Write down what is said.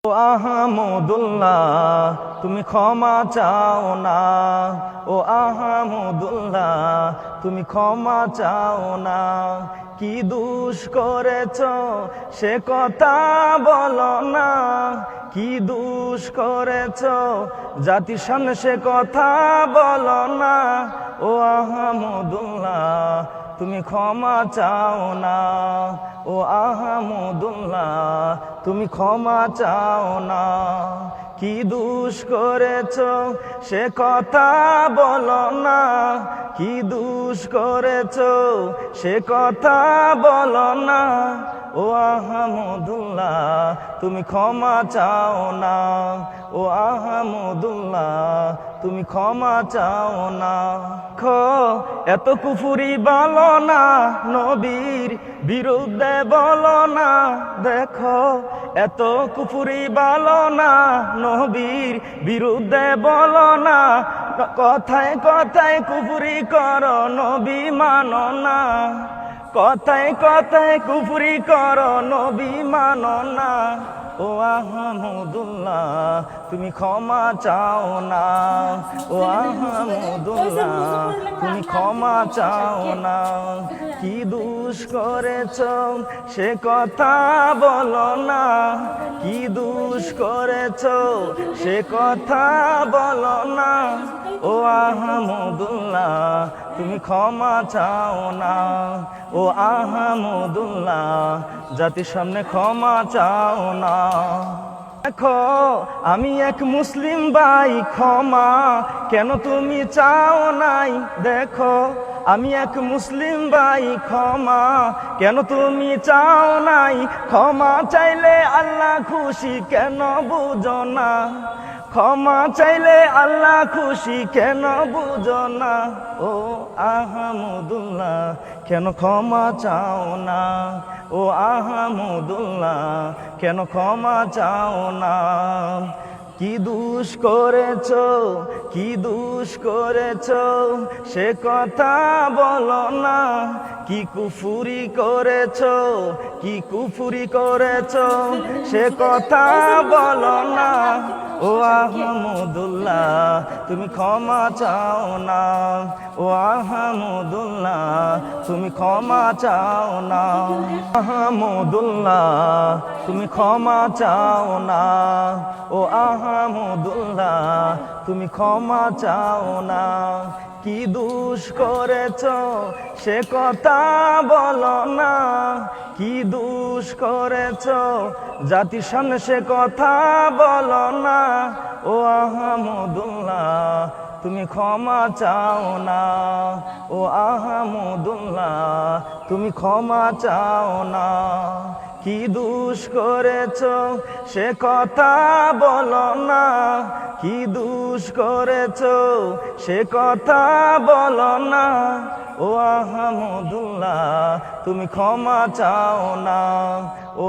ও আহমদুল্লাহ তুমি ক্ষমা চাও না, ও আহমদুল্লাহ তুমি ক্ষমা চাও না। কি দোষ করেছ সে কথা বলো না, কি দোষ করেছ জাতির সামনে সে কথা বলো না। ও আহমদুল্লাহ তুমি ক্ষমা চাও না, ও আহমদুল্লাহ তুমি ক্ষমা চাও না। কি দোষ করেছ সে কথা বলো না, কি দোষ করেছ সে কথা বলো না। ও আহমদুল্লাহ তুমি ক্ষমা চাও না, ও আহমদুল্লাহ তুমি ক্ষমা চাও না। এত কুফুরি বলো না, নবীর বিরুদ্ধে বলো না। দেখো এত কুফুরি বলো না, নবীর বিরুদ্ধে বলো না। কথায় কথায় কুফুরি করো, নবী মানো না। কথায় কথায় কুফরি করো, নবী মানো না। ও আহমদুল্লাহ তুমি ক্ষমা চাও না, ও আহমদুল্লাহ তুমি ক্ষমা চাও না। কি দোষ করেছ সে কথা বলো না, কি দোষ করেছ সে কথা বলো না। ও আহমদুল্লাহ তুমি ক্ষমা চাও না, ও আহমদুল্লাহ জাতির সামনে ক্ষমা চাও না। দেখো আমি এক মুসলিম ভাই, ক্ষমা কেন তুমি চাও নাই। দেখো আমি এক মুসলিম ভাই, ক্ষমা কেন তুমি চাও নাই। ক্ষমা চাইলে আল্লাহ খুশি কেন বুঝো না, ক্ষমা চাইলে আল্লাহ খুশি কেন বুঝো না। ও আহমদুল্লাহ কেন ক্ষমা চাও না, ও আহমদুল্লাহ কেন ক্ষমা চাও না। কি দোষ করেছ, কি দোষ করেছ সে কথা বলো না। কি কুফুরি করেছ, কি কুফুরি করেছ সে কথা বলো না। ও আহমদুল্লাহ তুমি ক্ষমা চাও না, ও আহমদুল্লাহ তুমি ক্ষমা চাও না। আহমদুল্লাহ তুমি ক্ষমা চাও না, ও আহমদুল্লাহ তুমি ক্ষমা চাও না। কি দোষ করেছ সে কথা বলো না, কি দোষ করেছ জাতির সামনে সে কথা বলো না। ও আহমদুল্লাহ তুমি ক্ষমা চাও না, ও আহমদুল্লাহ তুমি ক্ষমা চাও না। কি দোষ করেছ সে কথা বলো না, কি দোষ করেছ সে কথা বলো না। ও আহমদুল্লাহ তুমি ক্ষমা চাও না, ও